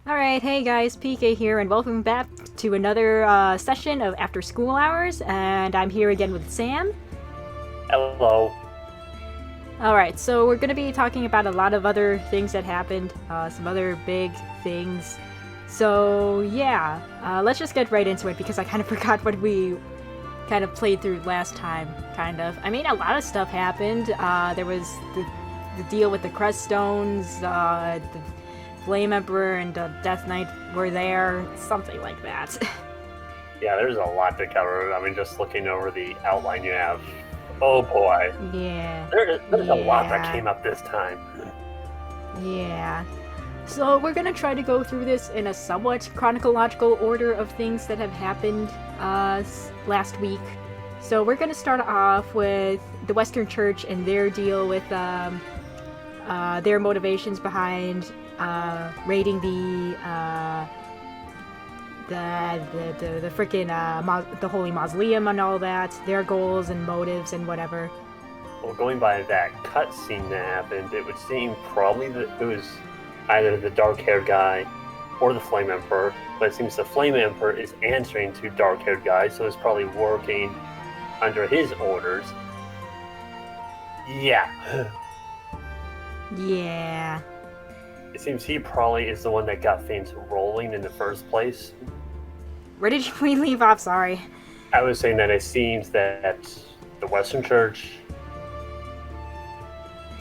Alright, hey guys, PK here, and welcome back to another session of After School Hours, and I'm here again with Sam. Hello. Alright, so we're going to be talking about a lot of other things that happened, some other big things. So, yeah, let's just get right into it, because I kind of forgot what we kind of played through last time, kind of. I mean, a lot of stuff happened. There was the deal with the Crest Stones, the Flame Emperor and Death Knight were there, something like that. Yeah, there's a lot to cover. I mean, just looking over the outline you have. Oh boy. Yeah. There's a lot that came up this time. Yeah. So we're gonna try to go through this in a somewhat chronological order of things that have happened last week. So we're gonna start off with the Western Church and their deal with their motivations behind raiding the frickin' the Holy Mausoleum and all that, their goals and motives and whatever. Well, going by that cutscene that happened, it would seem probably that it was either the dark-haired guy or the Flame Emperor, but it seems the Flame Emperor is answering to dark-haired guy, so it's probably working under his orders. Yeah. Yeah. It seems he probably is the one that got things rolling in the first place. Where did we leave off? Sorry. I was saying that it seems that the Western Church,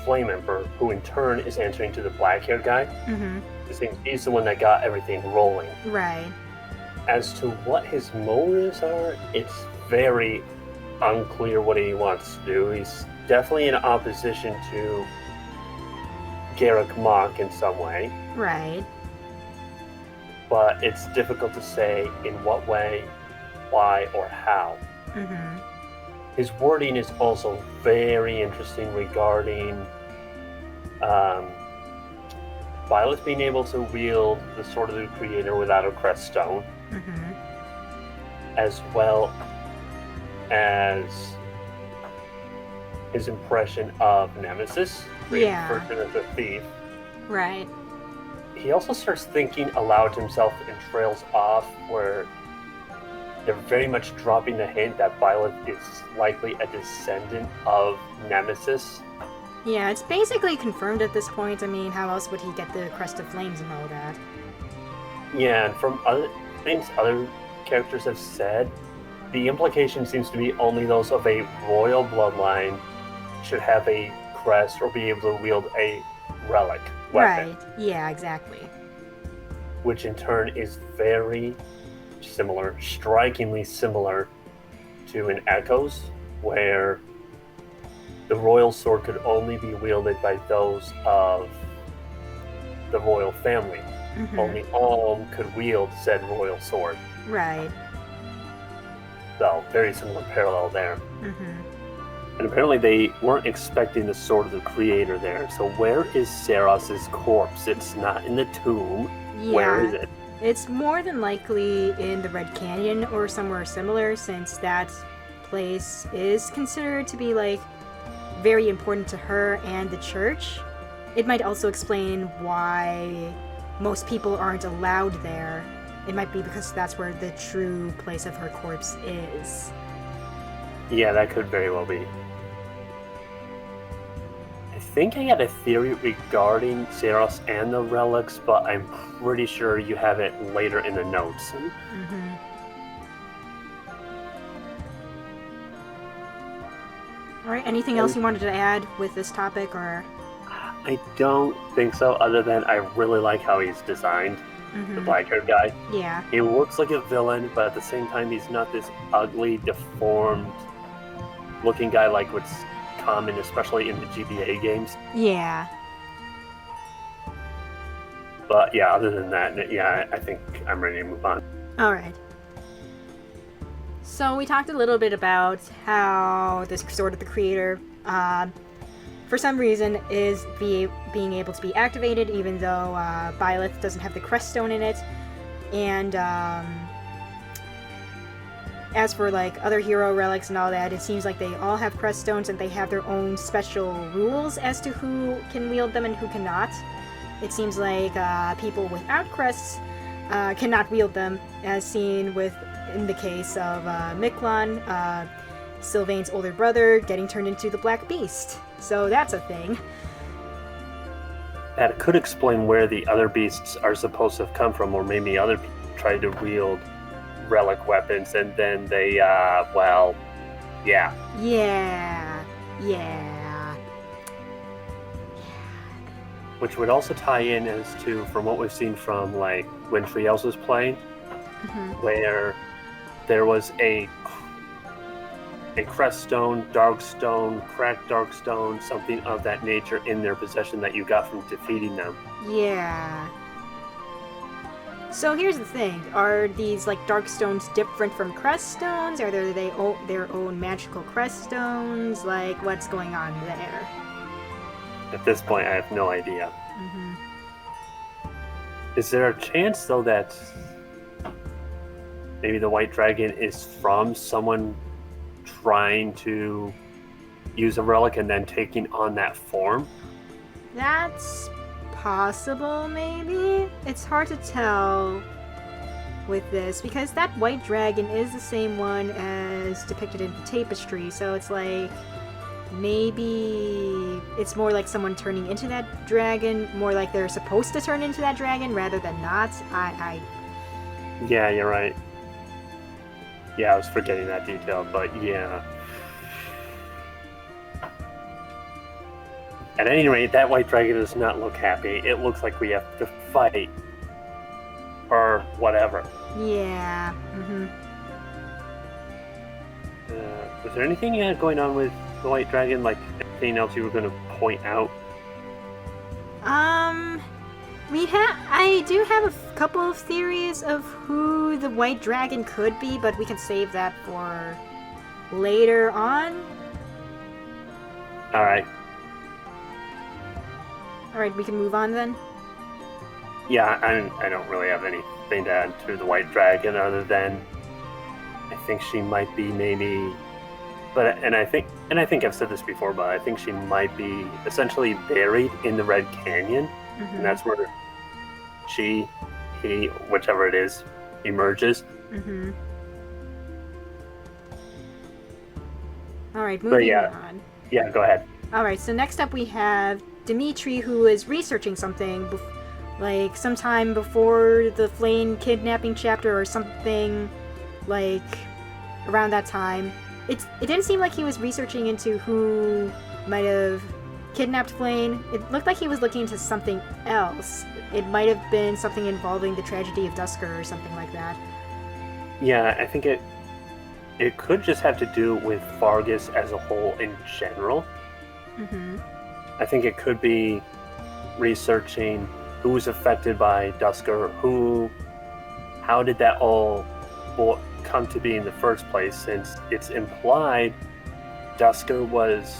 Flame Emperor, who in turn is answering to the black-haired guy, it seems he's the one that got everything rolling. Right. As to what his motives are, it's very unclear what he wants to do. He's definitely in opposition to Garrick Mach in some way. Right. But it's difficult to say in what way, why, or how. His wording is also very interesting regarding Violet being able to wield the Sword of the Creator without a crest stone, as well as his impression of Nemesis, referred to as a thief. Right. He also starts thinking aloud to himself and trails off where they're very much dropping the hint that Violet is likely a descendant of Nemesis. Yeah, it's basically confirmed at this point. I mean, how else would he get the Crest of Flames and all that? Yeah, and from other things other characters have said, the implication seems to be only those of a royal bloodline should have a crest or be able to wield a relic weapon. Right, yeah, exactly. Which in turn is very similar, strikingly similar to an Echoes, where the royal sword could only be wielded by those of the royal family. Only Alm could wield said royal sword. Right. So, very similar parallel there. And apparently they weren't expecting the Sword of the Creator there. So where is Seros's corpse? It's not in the tomb. Yeah. Where is it? It's more than likely in the Red Canyon or somewhere similar, since that place is considered to be, like, very important to her and the church. It might also explain why most people aren't allowed there. It might be because that's where the true place of her corpse is. Yeah, that could very well be. I think I had a theory regarding Seros and the relics, but I'm pretty sure you have it later in the notes. Alright, anything else you wanted to add with this topic, or? I don't think so, other than I really like how he's designed, the black-haired guy. Yeah. He looks like a villain, but at the same time he's not this ugly, deformed looking guy like what's common, especially in the GBA games. Yeah. But yeah, other than that, yeah, I think I'm ready to move on. Alright. So we talked a little bit about how this Sword of the Creator, for some reason, is being able to be activated, even though Byleth doesn't have the Crest Stone in it. And as for like other hero relics and all that, it seems like they all have Crest Stones and they have their own special rules as to who can wield them and who cannot. it seems like people without crests cannot wield them, as seen in the case of Miklon, Sylvain's older brother, getting turned into the Black Beast. So that's a thing. That could explain where the other beasts are supposed to have come from, or maybe other people tried to wield relic weapons and then they, yeah. Yeah. Which would also tie in as to, from what we've seen from, like, when Triels was playing, where there was a crest stone, dark stone, cracked dark stone, something of that nature in their possession that you got from defeating them. Yeah. So here's the thing. Are these, like, dark stones different from crest stones? Are they their own magical crest stones? Like, what's going on there? At this point, I have no idea. Is there a chance, though, that maybe the White Dragon is from someone trying to use a relic and then taking on that form? That's possible, maybe? It's hard to tell with this, because that white dragon is the same one as depicted in the tapestry, so it's like, maybe it's more like someone turning into that dragon, more like they're supposed to turn into that dragon rather than not. Yeah, you're right. Yeah, I was forgetting that detail, but yeah. At any rate, that white dragon does not look happy. It looks like we have to fight. Or whatever. Yeah. Was there anything you had going on with the white dragon? Like, anything else you were going to point out? I do have a couple of theories of who the white dragon could be, but we can save that for later on. Alright, we can move on then. Yeah, I don't really have anything to add to the white dragon other than I think she might be maybe, and I think I've said this before, but I think she might be essentially buried in the Red Canyon, and that's where he, whichever it is, emerges. Alright, moving on. Yeah, go ahead. Alright, so next up we have Dimitri, who is researching something, like sometime before the Flame kidnapping chapter or something, like around that time. It didn't seem like he was researching into who might have kidnapped Flame. It looked like he was looking into something else. It might have been something involving the tragedy of Dusker or something like that. Yeah, I think it could just have to do with Fargus as a whole in general. I think it could be researching who was affected by Dusker, how did that all come to be in the first place, since it's implied Dusker was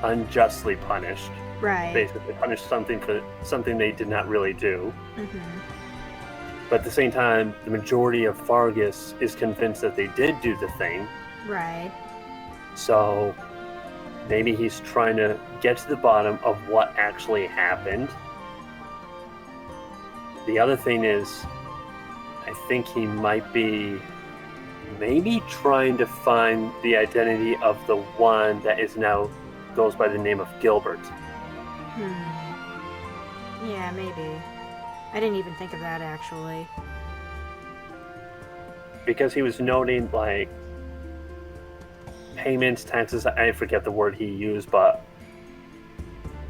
unjustly punished. Right. Basically punished something for something they did not really do. But at the same time, the majority of Fargus is convinced that they did do the thing. Right. So maybe he's trying to get to the bottom of what actually happened. The other thing is, I think he might be maybe trying to find the identity of the one that is now goes by the name of Gilbert. Yeah, maybe. I didn't even think of that, actually. Because he was noting, like, payments, taxes, I forget the word he used, but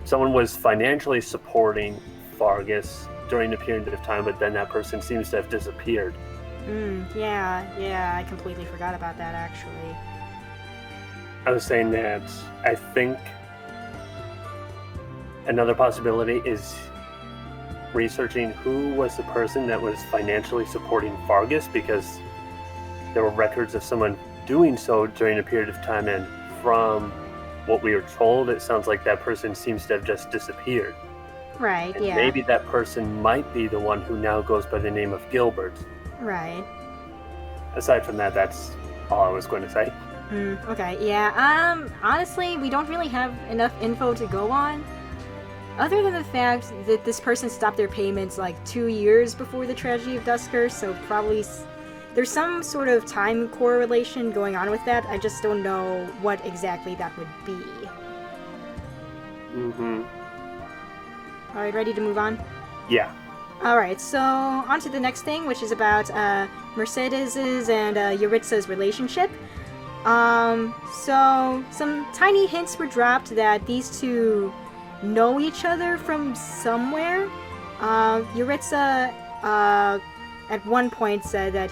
someone was financially supporting Fargus during a period of time, but then that person seems to have disappeared. Yeah, I completely forgot about that, actually. I was saying that I think another possibility is researching who was the person that was financially supporting Fargus, because there were records of someone doing so during a period of time, and from what we were told, it sounds like that person seems to have just disappeared. Right, and yeah. Maybe that person might be the one who now goes by the name of Gilbert. Right. Aside from that, that's all I was going to say. Okay, yeah, honestly, we don't really have enough info to go on. Other than the fact that this person stopped their payments like 2 years before the tragedy of Dusker, so probably there's some sort of time correlation going on with that. I just don't know what exactly that would be. Mm-hmm. Alright, ready to move on? Yeah. Alright, so on to the next thing, which is about Mercedes's and Yuritsa's relationship. So some tiny hints were dropped that these two know each other from somewhere. Yuritsa at one point said that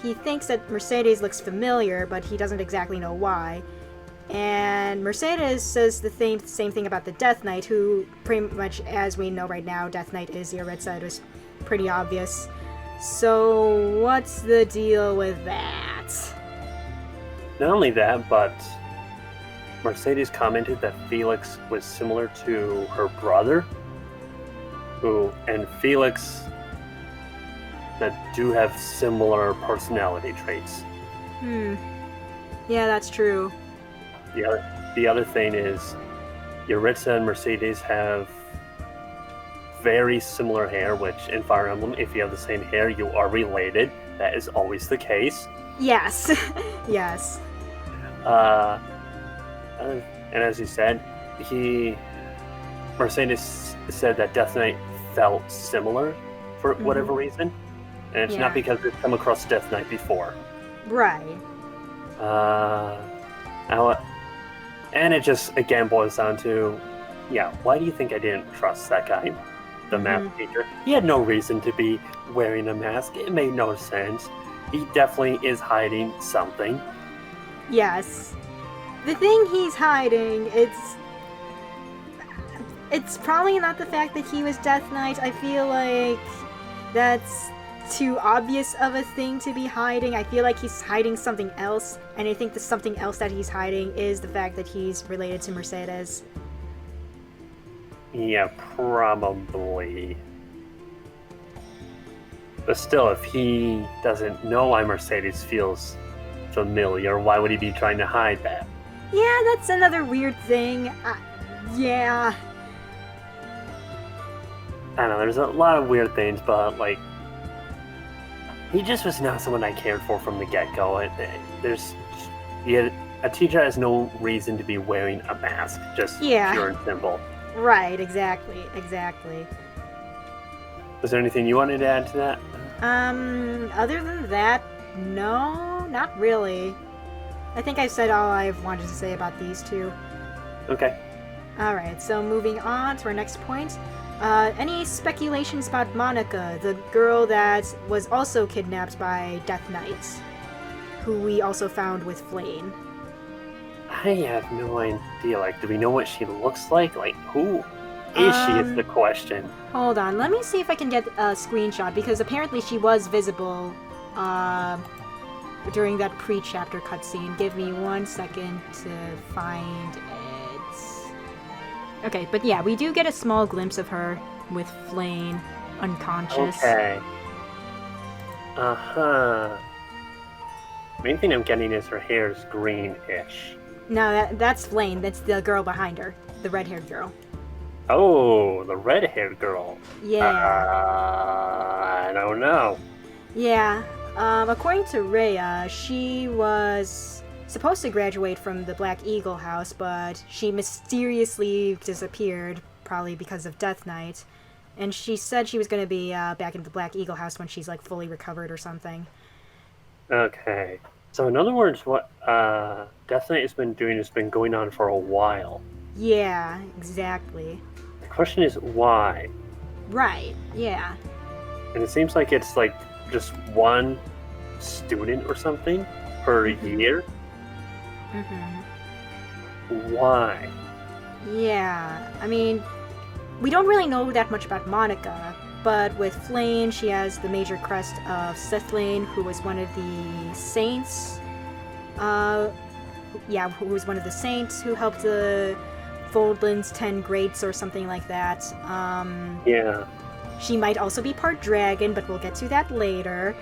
he thinks that Mercedes looks familiar, but he doesn't exactly know why. And Mercedes says the same thing about the Death Knight, who pretty much, as we know right now, Death Knight is Yuritsa. It was pretty obvious. So what's the deal with that? Not only that, but Mercedes commented that Felix was similar to her brother, and Felix that do have similar personality traits. Yeah, that's true. The other thing is, Yuritsa and Mercedes have very similar hair, which in Fire Emblem, if you have the same hair, you are related. That is always the case. Yes. Yes. And as you said, Mercedes said that Death Knight felt similar for whatever reason. And it's not because they've come across Death Knight before. Right. And it just, again, boils down to, why do you think I didn't trust that guy, the math teacher? He had no reason to be wearing a mask. It made no sense. He definitely is hiding something. Yes. The thing he's hiding, it's probably not the fact that he was Death Knight. I feel like that's too obvious of a thing to be hiding. I feel like he's hiding something else, and I think the something else that he's hiding is the fact that he's related to Mercedes. Yeah, probably. But still, if he doesn't know why Mercedes feels familiar, why would he be trying to hide that? Yeah, that's another weird thing. Yeah. I don't know, there's a lot of weird things, but, like, he just was not someone I cared for from the get-go. A teacher has no reason to be wearing a mask, just pure and simple. Right, exactly. Was there anything you wanted to add to that? Other than that, no, not really. I think I said all I've wanted to say about these two. Okay. Alright, so moving on to our next point. Any speculations about Monica, the girl that was also kidnapped by Death Knight, who we also found with Flame? I have no idea. Like, do we know what she looks like? Like, who is she is the question. Hold on, let me see if I can get a screenshot, because apparently she was visible during that pre-chapter cutscene. Give me 1 second to find it. Okay, but yeah, we do get a small glimpse of her with Flame unconscious. Okay. Main thing I'm getting is her hair is greenish. No, that's Flame. That's the girl behind her. The red-haired girl. Oh, the red-haired girl. Yeah. I don't know. Yeah. According to Rhea, she was supposed to graduate from the Black Eagle House, but she mysteriously disappeared, probably because of Death Knight. And she said she was going to be back in the Black Eagle House when she's, like, fully recovered or something. Okay. So in other words, what Death Knight has been doing has been going on for a while. Yeah, exactly. The question is why? Right, yeah. And it seems like it's like just one student or something per year. Why? Yeah, I mean, we don't really know that much about Monica, but with Flame, she has the major crest of Sethlane, who was one of the saints. Who was one of the saints who helped the Foldlands 10 Greats or something like that. Yeah. She might also be part dragon, but we'll get to that later.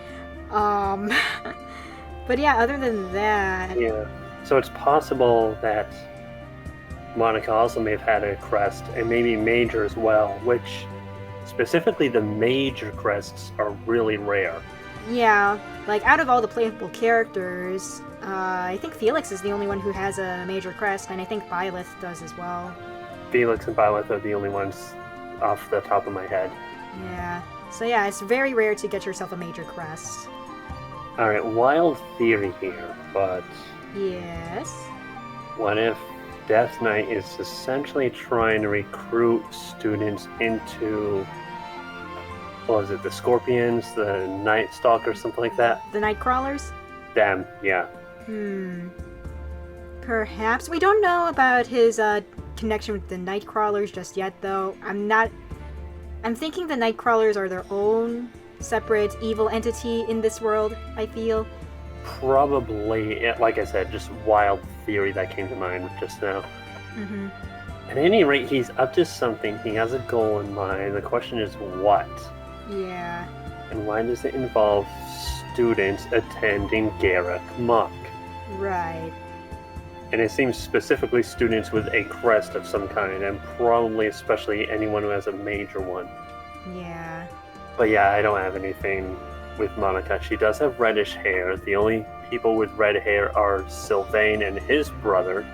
But yeah, other than that... Yeah. So it's possible that Monica also may have had a crest, and maybe major as well, which specifically the major crests are really rare. Yeah, like out of all the playable characters, I think Felix is the only one who has a major crest, and I think Byleth does as well. Felix and Byleth are the only ones off the top of my head. Yeah. So yeah, it's very rare to get yourself a major crest. Alright, wild theory here, but Yes. what if Death Knight is essentially trying to recruit students into, what was it, the Scorpions, the Night Stalkers, something like that? The Nightcrawlers? Them, yeah. Perhaps. We don't know about his connection with the Nightcrawlers just yet, though. I'm thinking the Nightcrawlers are their own separate evil entity in this world, I feel. Probably, like I said, just wild theory that came to mind just now. Mm-hmm. At any rate, he's up to something. He has a goal in mind. The question is what? Yeah. And why does it involve students attending Garrick Muck? Right. And it seems specifically students with a crest of some kind, and probably especially anyone who has a major one. Yeah. But yeah, I don't have anything with Monica. She does have reddish hair. The only people with red hair are Sylvain and his brother.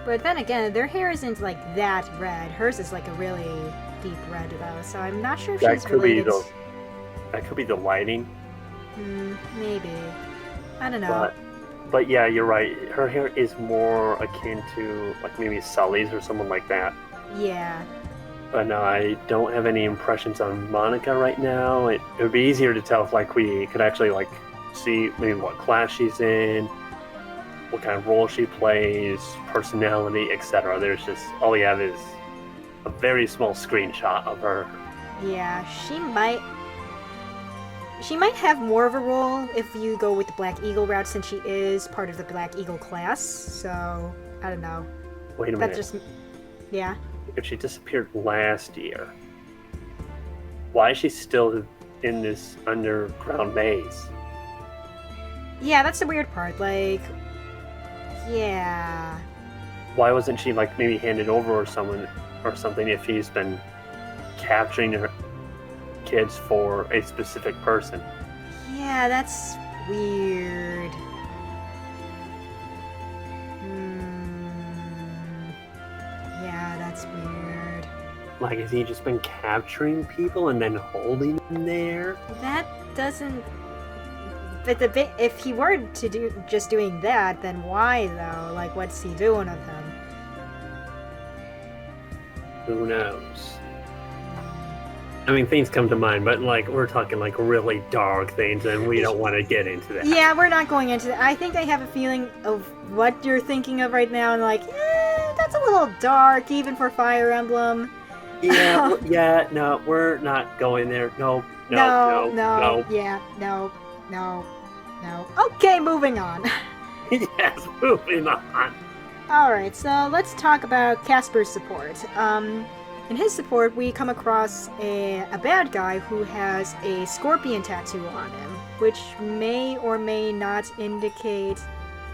But then again, their hair isn't like that red. Hers is like a really deep red though, so I'm not sure if she's related. That could be the lighting. Maybe. I don't know. But yeah, you're right. Her hair is more akin to like maybe Sully's or someone like that. Yeah. But no, I don't have any impressions on Monica right now. It would be easier to tell if like we could actually like see maybe what class she's in, what kind of role she plays, personality, etc. There's just all we have is a very small screenshot of her. Yeah, she might have more of a role if you go with the Black Eagle route, since she is part of the Black Eagle class. So I don't know. Wait a minute. Yeah. If she disappeared last year, why is she still in this underground maze? Yeah, that's the weird part. Like, yeah. Why wasn't she like maybe handed over or something if he's been capturing her kids for a specific person? Yeah, that's weird. Yeah, that's weird. Like, has he just been capturing people and then holding them there? That doesn't... But if he were to doing that, then why though? Like, what's he doing with them? Who knows? I mean, things come to mind, but like we're talking like really dark things, and we don't want to get into that. Yeah, we're not going into that. I think I have a feeling of what you're thinking of right now, and like, that's a little dark, even for Fire Emblem. Yeah, no, we're not going there. No. Yeah, no. Okay, moving on. Yes, moving on. Alright, so let's talk about Casper's support. In his support, we come across a bad guy who has a scorpion tattoo on him, which may or may not indicate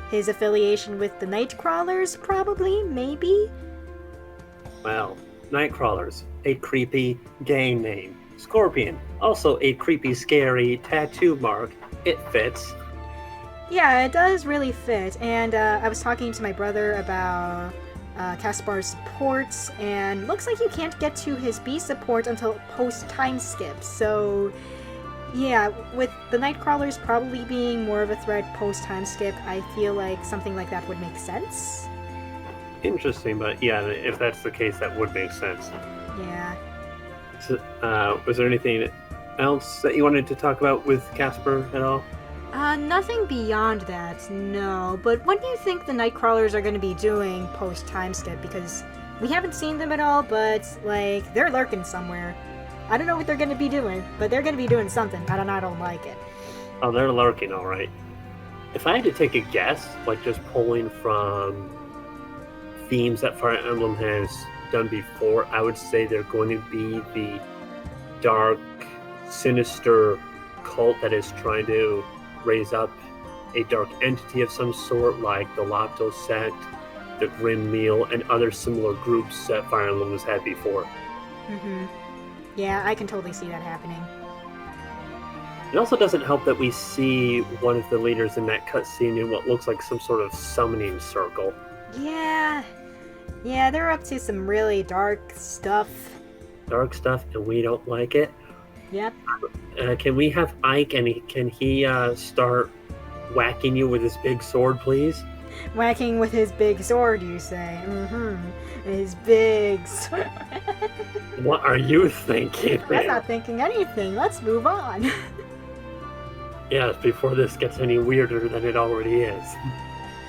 his affiliation with the Nightcrawlers, probably, maybe? Well, Nightcrawlers, a creepy gang name. Scorpion, also a creepy, scary tattoo mark. It fits. Yeah, it does really fit, and I was talking to my brother about Caspar's supports, and looks like you can't get to his B support until post-time skip, so yeah, with the Nightcrawlers probably being more of a threat post-time skip, I feel like something like that would make sense. Interesting, but yeah, if that's the case, that would make sense. Yeah. So, was there anything else that you wanted to talk about with Casper at all? Nothing beyond that, no. But what do you think the Nightcrawlers are going to be doing post-time skip? Because we haven't seen them at all, but, like, they're lurking somewhere. I don't know what they're going to be doing, but they're going to be doing something. I don't like it. Oh, they're lurking, alright. If I had to take a guess, like just pulling from themes that Fire Emblem has done before, I would say they're going to be the dark, sinister cult that is trying to raise up a dark entity of some sort, like the Lopto sect, the Grim Meal and other similar groups that Fire Emblem has had before. Mm-hmm. Yeah, I can totally see that happening. It also doesn't help that we see one of the leaders in that cutscene in what looks like some sort of summoning circle. Yeah, they're up to some really dark stuff. And we don't like it. Yep. Can we have Ike, and can he start whacking you with his big sword, please? Whacking with his big sword, you say? Mm-hmm. His big sword. What are you thinking? I'm not thinking anything. Let's move on. Yes, before this gets any weirder than it already is.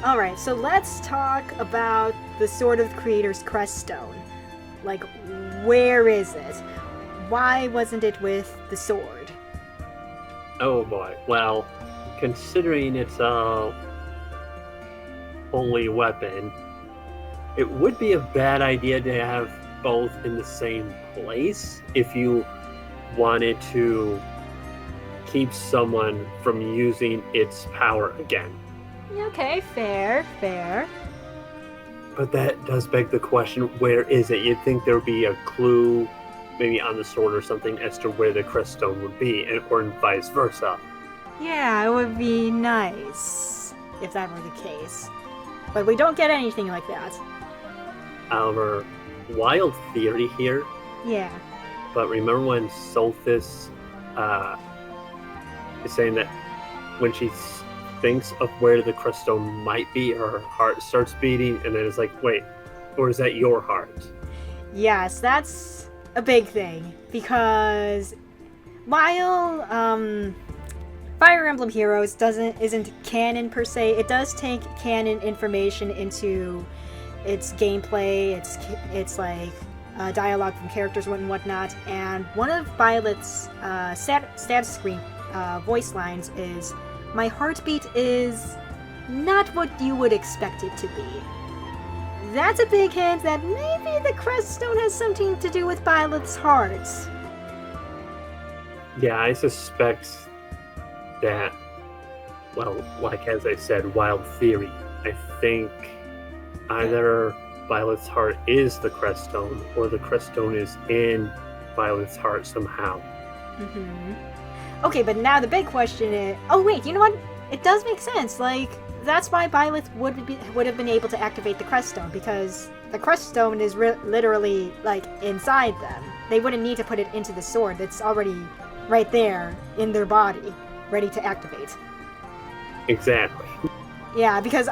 Alright, so let's talk about the Sword of the Creator's Creststone. Like, where is it? Why wasn't it with the sword? Oh boy. Well, considering it's a holy weapon, it would be a bad idea to have both in the same place if you wanted to keep someone from using its power again. Okay, fair. But that does beg the question, where is it? You'd think there would be a clue, maybe on the sword or something, as to where the creststone would be, or vice versa. Yeah, it would be nice if that were the case. But we don't get anything like that. Our wild theory here, Yeah. but remember when Solthis is saying that when she thinks of where the creststone might be, her heart starts beating, and then it's like, wait, or is that your heart? Yes, that's a big thing, because while Fire Emblem Heroes isn't canon per se, it does take canon information into its gameplay, its like dialogue from characters and whatnot, and one of Violet's stab screen voice lines is, "My heartbeat is not what you would expect it to be." That's a big hint that maybe the creststone has something to do with Violet's heart. Yeah, I suspect that, well, like as I said, wild theory. I think either Violet's heart is the creststone, or the creststone is in Violet's heart somehow. Mm-hmm. Okay, but now the big question is... Oh wait, you know what? It does make sense. Like, that's why Violet would have been able to activate the creststone, because the creststone is literally, like, inside them. They wouldn't need to put it into the sword. It's already right there in their body, ready to activate. Exactly. Yeah, because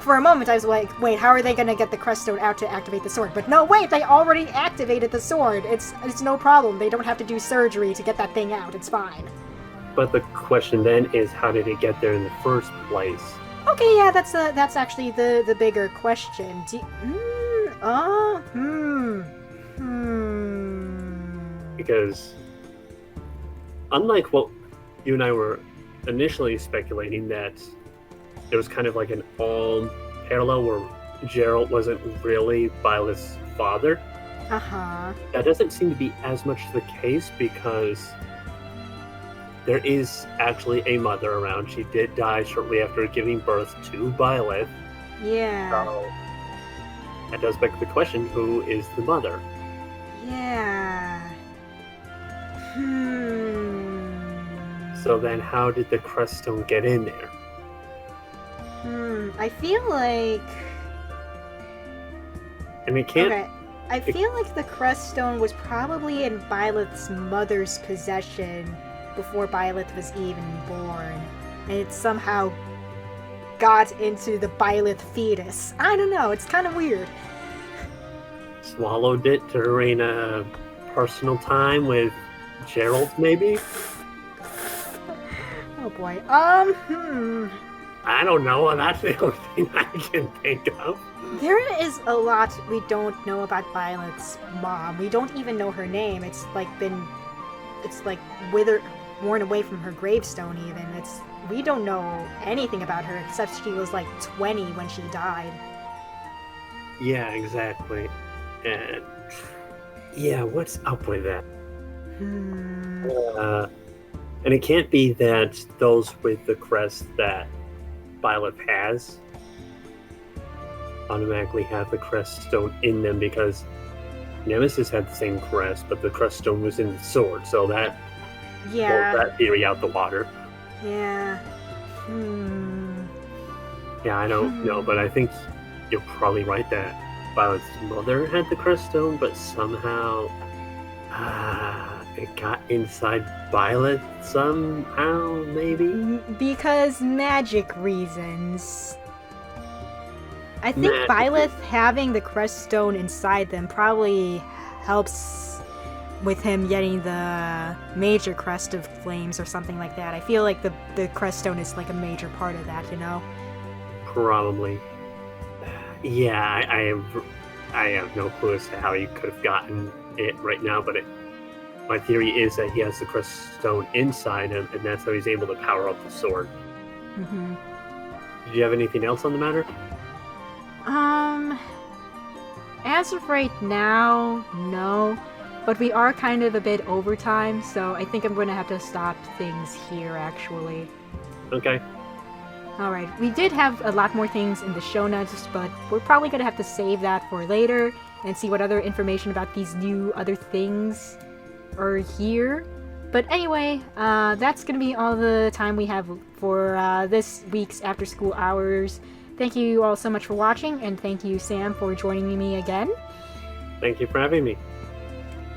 for a moment I was like, wait, how are they going to get the creststone out to activate the sword? But no, wait, they already activated the sword. It's no problem. They don't have to do surgery to get that thing out. It's fine. But the question then is, how did it get there in the first place? Okay, yeah, that's actually the bigger question. Because unlike what you and I were initially speculating, that there was kind of like an Alm parallel where Geralt wasn't really Violet's father. Uh-huh. That doesn't seem to be as much the case, because there is actually a mother around. She did die shortly after giving birth to Violet. Yeah. So that does beg the question, who is the mother? Yeah. So then how did the creststone get in there? I feel like... And it can't... Okay. I feel like the creststone was probably in Violet's mother's possession before Violet was even born. And it somehow got into the Violet fetus. I don't know, it's kind of weird. Swallowed it during a personal time with Gerald, maybe? Oh boy. I don't know, that's the only thing I can think of. There is a lot we don't know about Violet's mom. We don't even know her name. It's like worn away from her gravestone even. We don't know anything about her except she was like 20 when she died. Yeah, exactly. And yeah, what's up with that? And it can't be that those with the crest that Violet has automatically have the crest stone in them because Nemesis had the same crest, but the crest stone was in the sword, so that blows Yeah. that theory out the water. Yeah. Yeah, I don't know, but I think you're probably right that Violet's mother had the crest stone, but somehow it got inside Violet somehow, maybe? Because magic reasons. I think Magic Violet having the crest stone inside them probably helps with him getting the major crest of flames or something like that. I feel like the crest stone is like a major part of that, you know? Probably. Yeah, I have no clue as to how you could have gotten it right now, but my theory is that he has the crest stone inside him, and that's how he's able to power up the sword. Mm-hmm. Did you have anything else on the matter? As of right now, no. But we are kind of a bit over time, so I think I'm going to have to stop things here, actually. Okay. Alright, we did have a lot more things in the show notes, but we're probably going to have to save that for later and see what other information about these new other things are here. But anyway, that's going to be all the time we have for this week's After School Hours. Thank you all so much for watching, and thank you, Sam, for joining me again. Thank you for having me.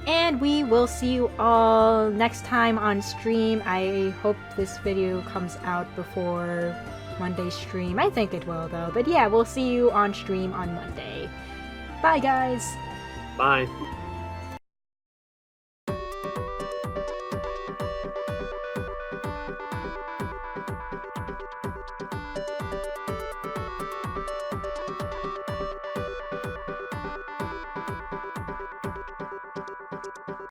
And we will see you all next time on stream. I hope this video comes out before Monday's stream. I think it will, though. But yeah, we'll see you on stream on Monday. Bye, guys! Bye.